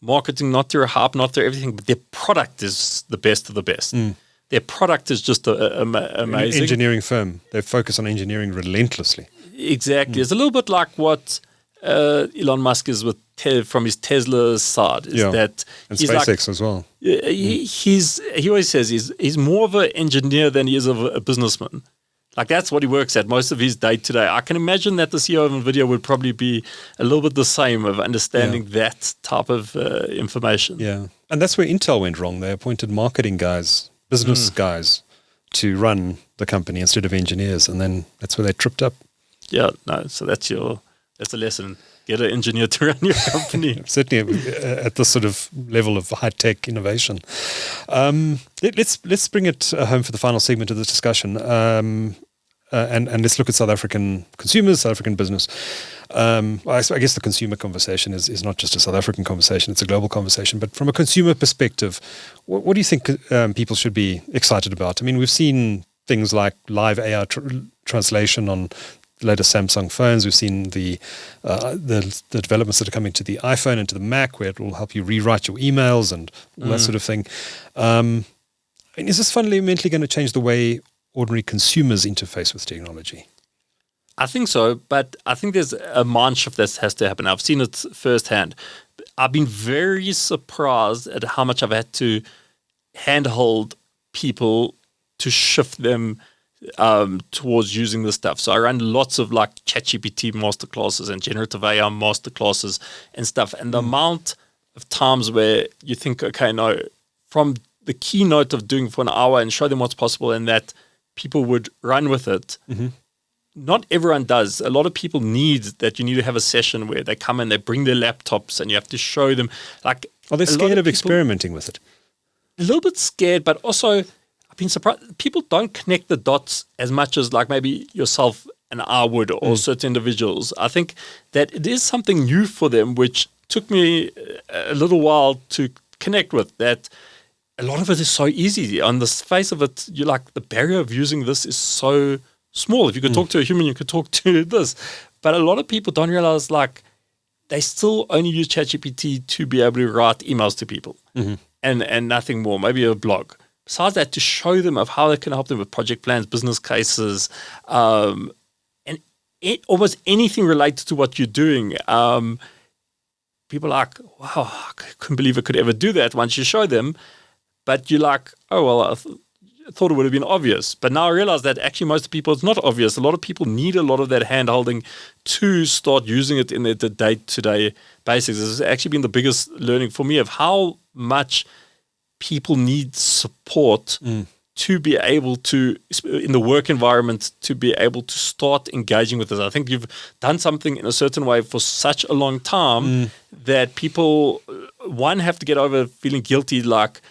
marketing, not through hype, not through everything, but their product is the best of the best. Their product is just amazing. An engineering firm. They focus on engineering relentlessly. Exactly. It's a little bit like what Elon Musk is with from his Tesla side. Is that and he's SpaceX like, as well. He always says he's more of an engineer than he is of a businessman. Like, that's what he works at most of his day-to-day. I can imagine that the CEO of Nvidia would probably be a little bit the same, of understanding that type of information. Yeah. And that's where Intel went wrong. They appointed marketing guys, business guys, to run the company instead of engineers, and then that's where they tripped up. Yeah, no. So that's a lesson. Get an engineer to run your company. Certainly at this sort of level of high-tech innovation. Let's bring it home for the final segment of this discussion, and let's look at South African consumers, South African business. I guess the consumer conversation is not just a South African conversation, it's a global conversation. But from a consumer perspective, what do you think people should be excited about? I mean, we've seen things like live AI translation on the latest Samsung phones. We've seen the developments that are coming to the iPhone and to the Mac, where it will help you rewrite your emails and all that sort of thing. And is this fundamentally going to change the way ordinary consumers interface with technology? I think so, but I think there's a mind shift that has to happen. I've seen it firsthand. I've been very surprised at how much I've had to handhold people to shift them towards using this stuff. So I run lots of like ChatGPT masterclasses and generative AI masterclasses and stuff. And the amount of times where you think, okay, no, from the keynote of doing for an hour and show them what's possible and that people would run with it. Mm-hmm. Not everyone does. A lot of people need that. You need to have a session where they come and they bring their laptops and you have to show them. Like, are they scared of experimenting with it? A little bit scared, but also I've been surprised. People don't connect the dots as much as like maybe yourself and I would, or certain individuals. I think that it is something new for them, which took me a little while to connect with. That a lot of it is so easy. On the face of it, you're like, the barrier of using this is so small. If you could talk to a human, you could talk to this. But a lot of people don't realize, like, they still only use ChatGPT to be able to write emails to people and nothing more, maybe a blog. Besides that, to show them of how they can help them with project plans, business cases, and almost anything related to what you're doing. People are like, wow, I couldn't believe I could ever do that once you show them. But you're like, oh, well, I thought it would have been obvious. But now I realize that actually most people, it's not obvious. A lot of people need a lot of that hand-holding to start using it in the day-to-day basis. This has actually been the biggest learning for me of how much people need support to be able to, in the work environment, to be able to start engaging with this. I think you've done something in a certain way for such a long time that people, one, have to get over feeling guilty, like,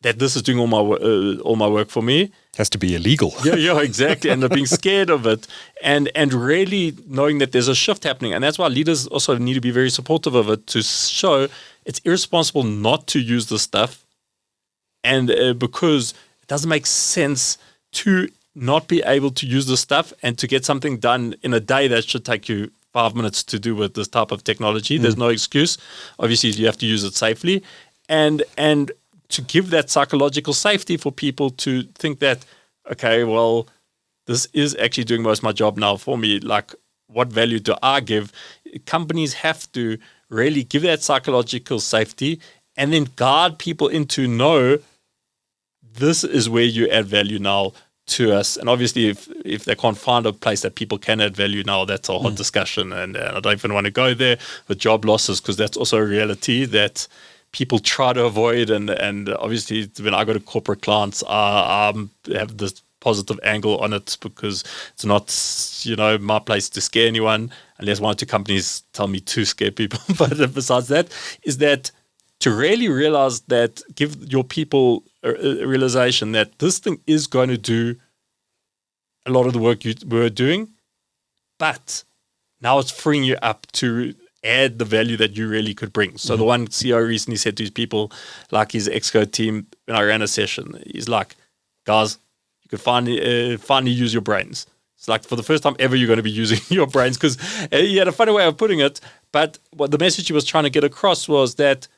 that this is doing all my work for me. Has to be illegal. Yeah, exactly. And they're being scared of it, and really knowing that there's a shift happening. And that's why leaders also need to be very supportive of it, to show it's irresponsible not to use this stuff, and because it doesn't make sense to not be able to use this stuff and to get something done in a day that should take you 5 minutes to do with this type of technology. There's no excuse. Obviously, you have to use it safely, and to give that psychological safety for people to think that, okay, well, this is actually doing most of my job now for me. Like, what value do I give? Companies have to really give that psychological safety and then guide people into, no, this is where you add value now to us. And obviously, if they can't find a place that people can add value now, that's a hot discussion. And I don't even want to go there with job losses, because that's also a reality that people try to avoid, and obviously when I go to corporate clients, I have this positive angle on it, because it's not, my place to scare anyone, unless one or two companies tell me to scare people. But besides that, is that to really realize that, give your people a realization that this thing is going to do a lot of the work you were doing, but now it's freeing you up to add the value that you really could bring. So the one CEO recently said to his people, like his Exco team, when I ran a session, he's like, guys, you could finally use your brains. It's like, for the first time ever, you're going to be using your brains, because he had a funny way of putting it. But what the message he was trying to get across was that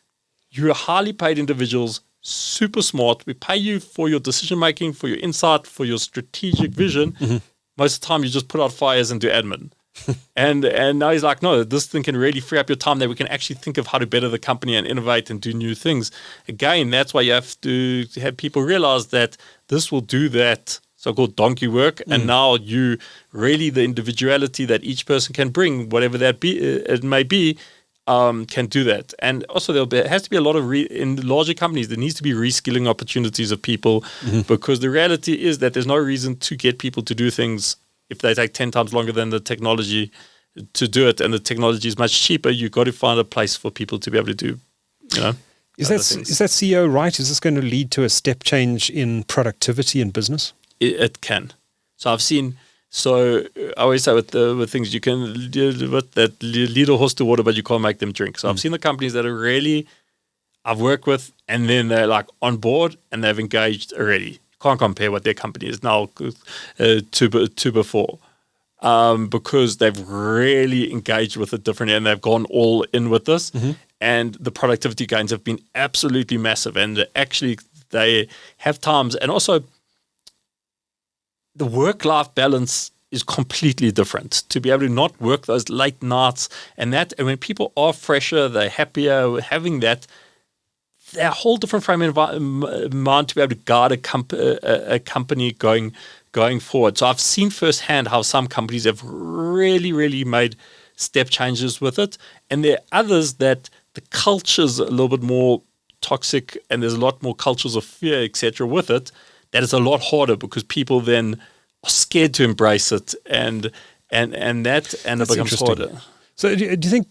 you're highly paid individuals, super smart. We pay you for your decision-making, for your insight, for your strategic vision. Most of the time, you just put out fires and do admin. and now he's like, no, this thing can really free up your time, that we can actually think of how to better the company and innovate and do new things. Again, that's why you have to have people realize that this will do that so-called donkey work, and now you really, the individuality that each person can bring, whatever that be, it may be, can do that. And also there has to be a lot of, in larger companies, there needs to be reskilling opportunities of people, because the reality is that there's no reason to get people to do things if they take 10 times longer than the technology to do it, and the technology is much cheaper. You've got to find a place for people to be able to do, Is that CEO right? Is this going to lead to a step change in productivity in business? It can. So I've seen. So I always say with things, you can lead a horse to water, but you can't make them drink. So I've seen the companies that are really I've worked with, and then they're like on board and they've engaged already. Can't compare what their company is now to before, because they've really engaged with it differently and they've gone all in with this. And the productivity gains have been absolutely massive. And actually, they have times, and also the work-life balance is completely different. To be able to not work those late nights and when people are fresher, they're happier, having that, they're a whole different frame of mind to be able to guide a company going forward. So I've seen firsthand how some companies have really, really made step changes with it. And there are others that the culture's a little bit more toxic and there's a lot more cultures of fear, etc. with it. That is a lot harder because people then are scared to embrace it, and it becomes harder. So, do you think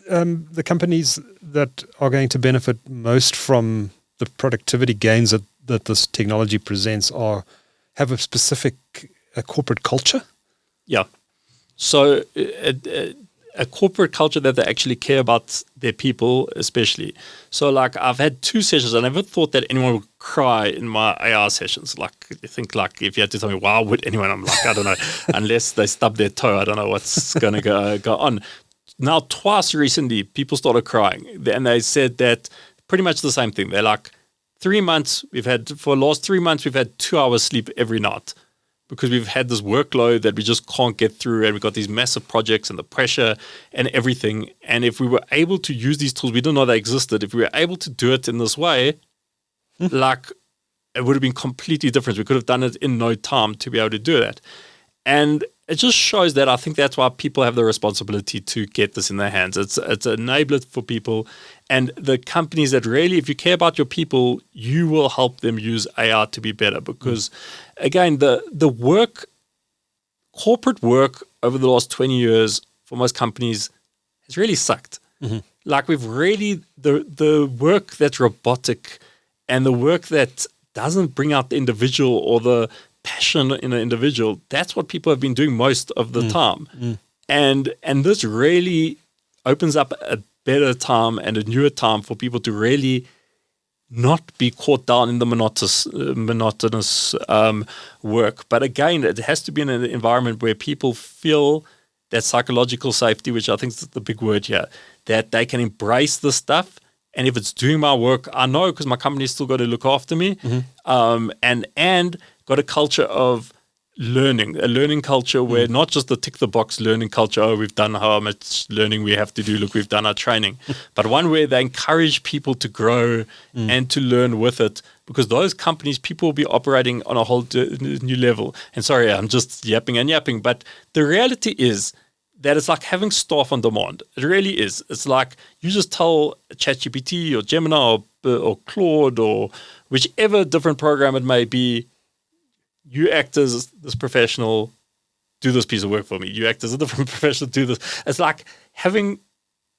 the companies that are going to benefit most from the productivity gains that this technology presents have a specific corporate culture? Yeah. So, a corporate culture that they actually care about their people, especially. So, like, I've had 2 sessions. I never thought that anyone would cry in my AR sessions. Like, I think, like, if you had to tell me, wow, would anyone? I'm like, I don't know. Unless they stub their toe, I don't know what's going to go on. Now, twice recently, people started crying. And they said that pretty much the same thing. They're like, 3 months, for the last 3 months, we've had 2 hours sleep every night, because we've had this workload that we just can't get through, and we've got these massive projects and the pressure and everything. And if we were able to use these tools, we didn't know they existed. If we were able to do it in this way, like, it would have been completely different. We could have done it in no time to be able to do that. And it just shows that I think that's why people have the responsibility to get this in their hands. It's an enabler for people. And the companies that really, if you care about your people, you will help them use AR to be better. Because, again, the corporate work over the last 20 years for most companies has really sucked. Like, we've really, the work that's robotic and the work that doesn't bring out the individual or the passion in an individual, that's what people have been doing most of the time. And this really opens up a better time and a newer time for people to really not be caught down in the monotonous work. But again, it has to be in an environment where people feel that psychological safety, which I think is the big word here, that they can embrace this stuff. And if it's doing my work, I know, because my company's still got to look after me, and got a culture of learning, a learning culture where not just the tick the box learning culture, oh, we've done how much learning we have to do, look, we've done our training, but one where they encourage people to grow and to learn with it, because those companies, people will be operating on a whole new level. And sorry, I'm just yapping, but the reality is that it's like having staff on demand. It really is. It's like you just tell ChatGPT or Gemini or Claude or whichever different program it may be, you act as this professional, do this piece of work for me. You act as a different professional, do this. It's like having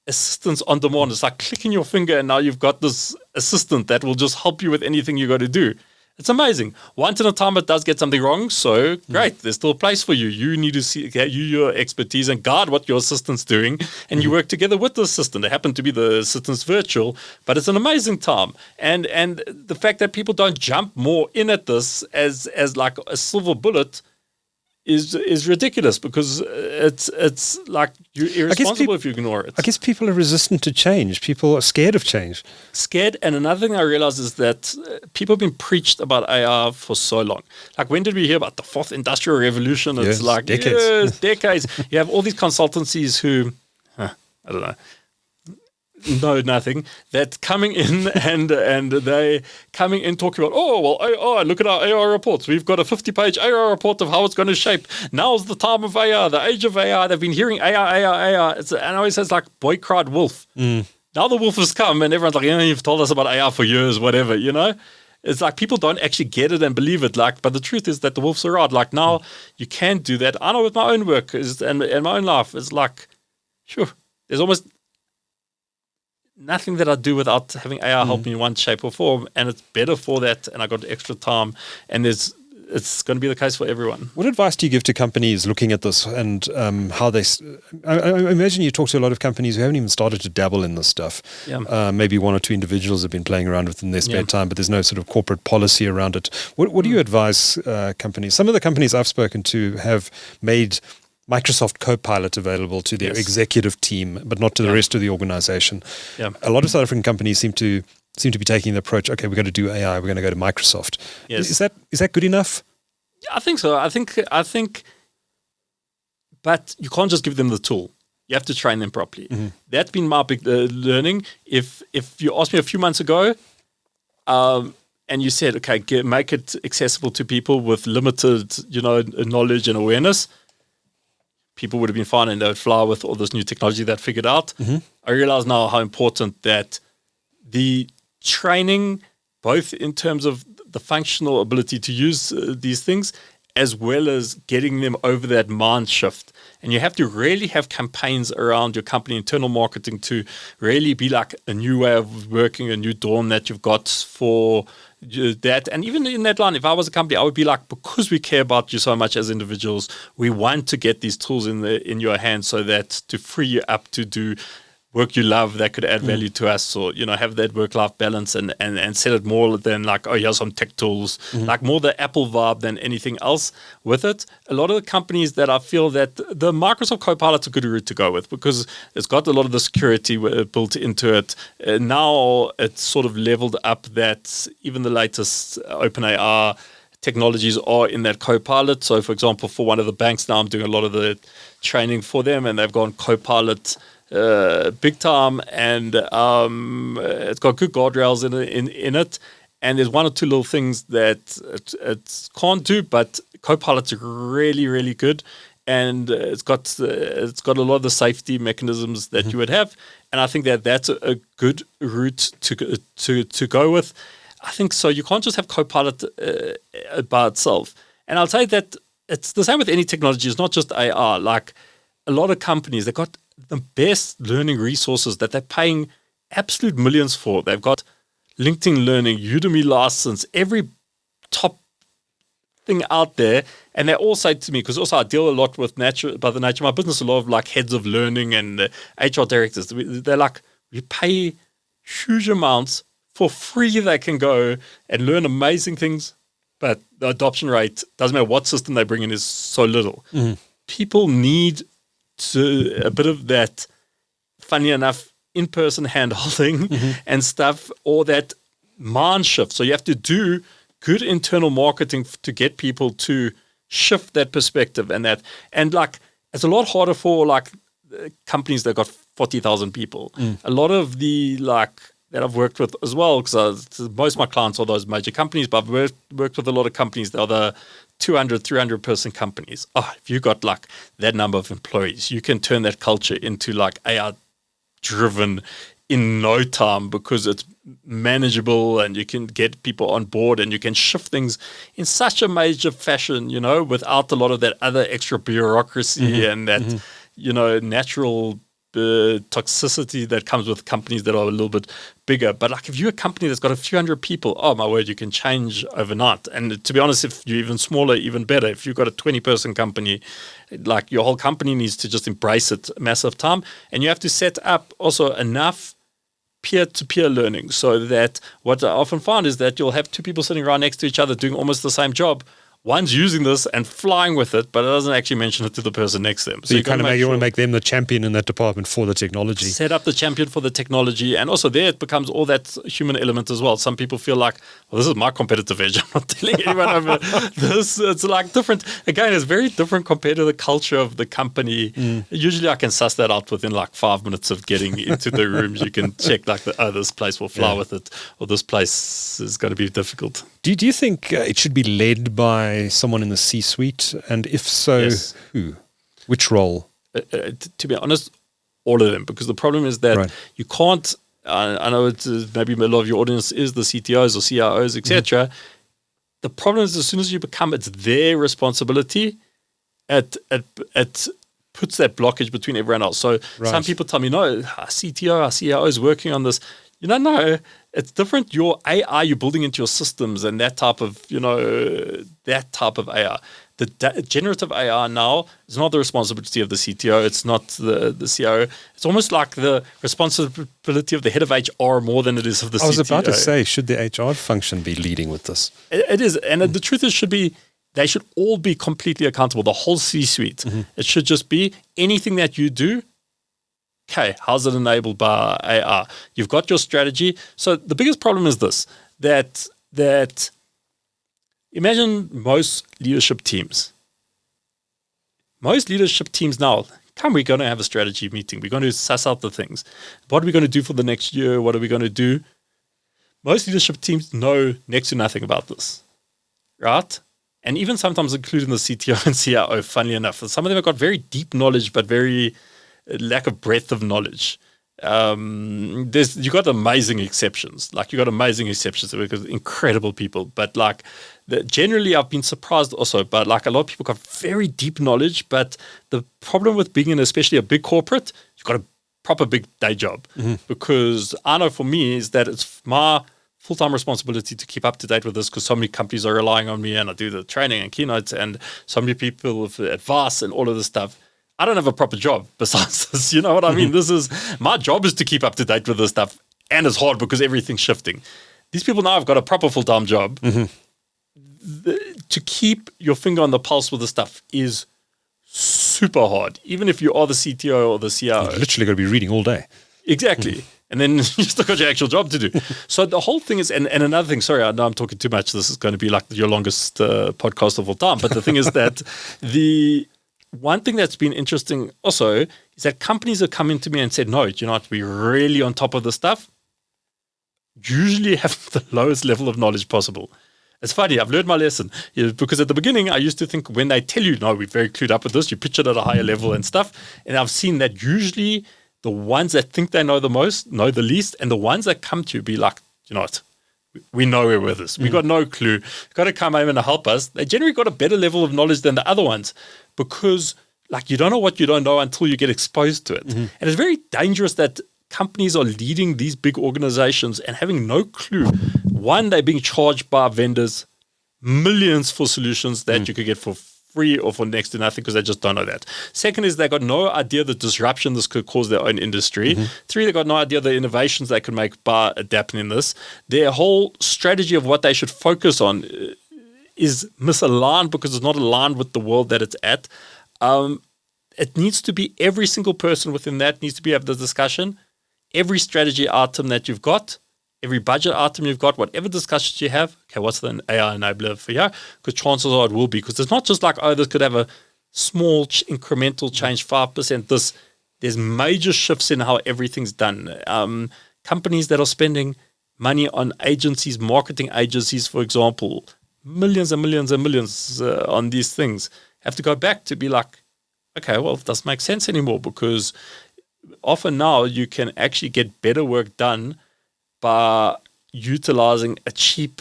assistants on demand. It's like clicking your finger and now you've got this assistant that will just help you with anything you got to do. It's amazing. Once in a time, it does get something wrong. So great, there's still a place for you. You need to use your expertise and guard what your assistant's doing, and you work together with the assistant. They happen to be the assistant's virtual, but it's an amazing time. And the fact that people don't jump more in at this as like a silver bullet is ridiculous, because it's like you're irresponsible if you ignore it. I guess people are resistant to change. People are scared of change. And another thing I realized is that people have been preached about AR for so long. Like, when did we hear about the 4th Industrial Revolution? It's like decades. You have all these consultancies who, I don't know, know nothing, that coming in and they coming in talking about, oh, well, AI, look at our AI reports. We've got a 50-page AI report of how it's going to shape. Now's the time of AI, the age of AI. They've been hearing AI. And I always says like, boy cried wolf. Now the wolf has come and everyone's like, you've told us about AI for years, whatever, It's like people don't actually get it and believe it. Like, but the truth is that the wolves are out. Like now you can't do that. I know with my own work and my own life, it's like, sure, there's almost nothing that I do without having AI help me in one shape or form. And it's better for that. And I got extra time. And it's going to be the case for everyone. What advice do you give to companies looking at this and how they... I imagine you talk to a lot of companies who haven't even started to dabble in this stuff. Yeah. Maybe one or two individuals have been playing around with it in their spare time, but there's no sort of corporate policy around it. What do you advise companies? Some of the companies I've spoken to have made Microsoft Copilot available to their executive team, but not to the rest of the organization. Yeah. A lot of South African companies seem to be taking the approach, okay, we're going to do AI, we're going to go to Microsoft. Yes. Is that good enough? Yeah, I think so. I think, but you can't just give them the tool. You have to train them properly. That's been my big learning. If you asked me a few months ago, and you said, okay, make it accessible to people with limited, knowledge and awareness, people would have been fine and they would fly with all this new technology that figured out. I realize now how important that the training, both in terms of the functional ability to use these things, as well as getting them over that mind shift. And you have to really have campaigns around your company, internal marketing, to really be like a new way of working, a new dawn that you've got for that. And even in that line, if I was a company, I would be like, because we care about you so much as individuals, we want to get these tools in your hands so that to free you up to do work you love that could add value to us, or have that work-life balance and set it more than like, oh, here's some tech tools, like more the Apple vibe than anything else with it. A lot of the companies that I feel that the Microsoft Copilot's a good route to go with because it's got a lot of the security built into it. Now it's sort of leveled up that even the latest OpenAI technologies are in that Copilot. So for example, for one of the banks now, I'm doing a lot of the training for them and they've gone Copilot big time, and it's got good guardrails in it, and there's one or two little things that it can't do, but Copilot's really, really good, and it's got a lot of the safety mechanisms that you would have, and I think that that's a good route to go with. I think so. You can't just have Copilot by itself, and I'll say that it's the same with any technology. It's not just AI. Like a lot of companies, they've got the best learning resources that they're paying absolute millions for. They've got LinkedIn Learning, Udemy license, every top thing out there. And they all say to me, because also I deal a lot with by the nature of my business, a lot of like heads of learning and HR directors. They're like, we pay huge amounts for free. They can go and learn amazing things, but the adoption rate, doesn't matter what system they bring in, is so little. People need a bit of that, funny enough, in-person hand-holding and stuff, or that mind shift. So you have to do good internal marketing to get people to shift that perspective and that. And like, it's a lot harder for like companies that got 40,000 people. A lot of the like that I've worked with as well, because most of my clients are those major companies, but I've worked with a lot of companies that are the 200, 300 person companies. Oh, if you got like that number of employees, you can turn that culture into like AI driven in no time because it's manageable and you can get people on board and you can shift things in such a major fashion, without a lot of that other extra bureaucracy and that, natural toxicity that comes with companies that are a little bit bigger. But like if you're a company that's got a few hundred people, oh my word, you can change overnight. And to be honest, if you're even smaller, even better. If you've got a 20-person company, like your whole company needs to just embrace it massive time. And you have to set up also enough peer-to-peer learning so that what I often find is that you'll have two people sitting right next to each other doing almost the same job. one's using this and flying with it, but it doesn't actually mention it to the person next to them. So you kind of you want to make them the champion in that department for the technology. Set up the champion for the technology. And also there it becomes all that human element as well. Some people feel like, well, this is my competitive edge. I'm not telling anyone over this. It's like different. Again, it's very different compared to the culture of the company. Usually I can suss that out within like 5 minutes of getting into the rooms. You can check like, this place will fly with it, or this place is going to be difficult. Do you think it should be led by someone in the C-suite? And if so, Yes. who? Which role? To be honest, all of them. Because the problem is that you can't, I know it's maybe a lot of your audience is the CTOs or CIOs, etc. The problem is as soon as you become it's their responsibility, it puts that blockage between everyone else. So some people tell me, no, our CTO, our CIO is working on this. No, it's different. Your AI you're building into your systems and that type of, AI. The generative AI now is not the responsibility of the CTO. It's not the CIO. It's almost like the responsibility of the head of HR more than it is of the CTO. I was about to say, should the HR function be leading with this? It is. And the truth is they should all be completely accountable, the whole C-suite. It should just be anything that you do, okay, how's it enabled by AI? You've got your strategy. So the biggest problem is this, that imagine most leadership teams. Most leadership teams now, we're going to have a strategy meeting. We're going to suss out the things. What are we going to do for the next year? What are we going to do? Most leadership teams know next to nothing about this, right? And even sometimes including the CTO and CIO, funnily enough. Some of them have got very deep knowledge, but very lack of breadth of knowledge. You got amazing exceptions. Because incredible people. But generally, I've been surprised also. But a lot of people got very deep knowledge. But the problem with being in especially a big corporate, you've got a proper big day job. Because I know for me is that it's my full-time responsibility to keep up to date with this because so many companies are relying on me and I do the training and keynotes and so many people with advice and all of this stuff. I don't have a proper job besides this. You know what I mean? My job is to keep up to date with this stuff, and it's hard because everything's shifting. These people now have got a proper full-time job. To keep your finger on the pulse with this stuff is super hard, even if you are the CTO or the CIO. You're literally going to be reading all day. Exactly. And then you still got your actual job to do. So the whole thing is, and another thing, sorry, I know I'm talking too much. This is going to be like your longest podcast of all time. But the thing is that the one thing that's been interesting also is that companies have come into me and said, no, you know what, we're really on top of the stuff. Usually have the lowest level of knowledge possible. It's funny, I've learned my lesson. Because at the beginning, I used to think when they tell you, no, we're very clued up with this, you pitch it at a higher level and stuff. And I've seen that usually the ones that think they know the most, know the least, and the ones that come to you be like, you know what, we know we're with this. We got no clue. You've got to come over and help us. They generally got a better level of knowledge than the other ones because you don't know what you don't know until you get exposed to it. And it's very dangerous that companies are leading these big organizations and having no clue. One, they're being charged by vendors millions for solutions that you could get for free or for next to nothing because they just don't know that. Second is they got no idea the disruption this could cause their own industry. 3, they got no idea the innovations they could make by adapting in this. Their whole strategy of what they should focus on is misaligned because it's not aligned with the world that it's at. It needs to be every single person within that needs to be able to discussion. Every strategy item that you've got, every budget item you've got, whatever discussions you have, okay, what's the AI enabler for you? Because chances are it will be. Because it's not just like, oh, this could have a small incremental change, 5%. There's major shifts in how everything's done. Companies that are spending money on agencies, marketing agencies, for example, millions and millions and millions on these things, have to go back to be like, okay, well, it doesn't make sense anymore because often now you can actually get better work done by utilizing a cheap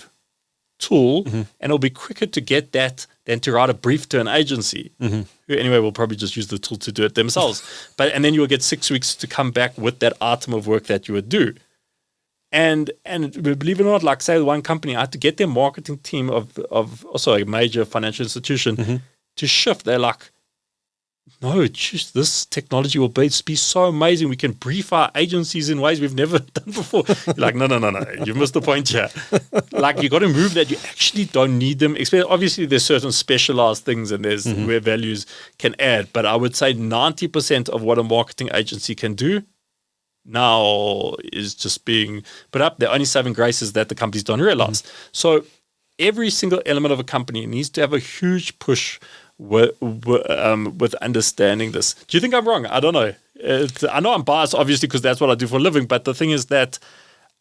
tool, and it'll be quicker to get that than to write a brief to an agency, who anyway will probably just use the tool to do it themselves. And then you will get 6 weeks to come back with that item of work that you would do. And believe it or not, like say one company, I had to get their marketing team of also a major financial institution to shift. They're like, no, this technology will be so amazing. We can brief our agencies in ways we've never done before. You're like, no. You missed the point here. Like, you got to move that. You actually don't need them. Obviously, there's certain specialized things and there's where values can add. But I would say 90% of what a marketing agency can do now is just being put up. The only saving grace is that the companies don't realize. So every single element of a company needs to have a huge push with understanding this. Do you think I'm wrong? I don't know. I know I'm biased, obviously, because that's what I do for a living. But the thing is that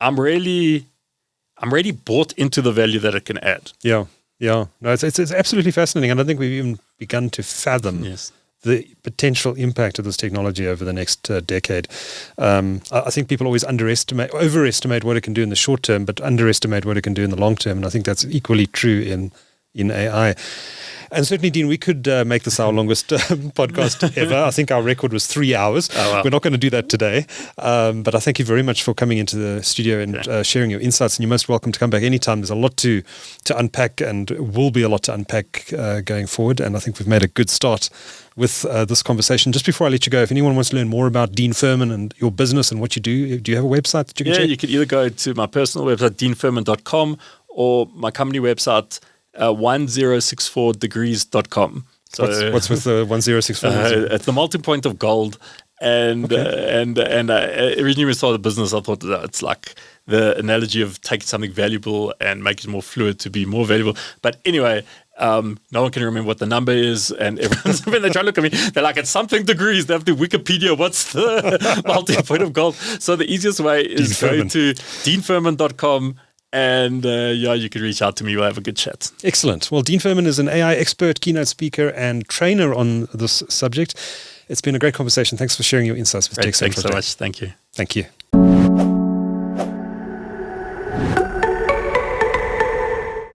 I'm really bought into the value that it can add. Yeah. No, it's absolutely fascinating. And I think we've even begun to fathom the potential impact of this technology over the next decade. I think people always overestimate what it can do in the short term, but underestimate what it can do in the long term. And I think that's equally true in AI. And certainly, Dean, we could make this our longest podcast ever. I think our record was 3 hours. Oh, wow. We're not going to do that today. But I thank you very much for coming into the studio and sharing your insights. And you're most welcome to come back anytime. There's a lot to unpack, and will be a lot to unpack going forward. And I think we've made a good start with this conversation. Just before I let you go, if anyone wants to learn more about Dean Furman and your business and what you do you have a website that you can check? Yeah, you can either go to my personal website, deanfurman.com, or my company website, 1064degrees.com. So what's with the 1064? It's the melting point of gold. And originally when I started the business, I thought that it's like the analogy of taking something valuable and making it more fluid to be more valuable. But anyway, no one can remember what the number is, and everyone's when they try to look at me, they're like, it's something degrees. They have to Wikipedia what's the melting point of gold. So the easiest way is go to deanfurman.com. And you can reach out to me. We'll have a good chat. Excellent. Well, Dean Furman is an AI expert, keynote speaker, and trainer on this subject. It's been a great conversation. Thanks for sharing your insights with TechCentral. Thanks so much. Thank you. Thank you.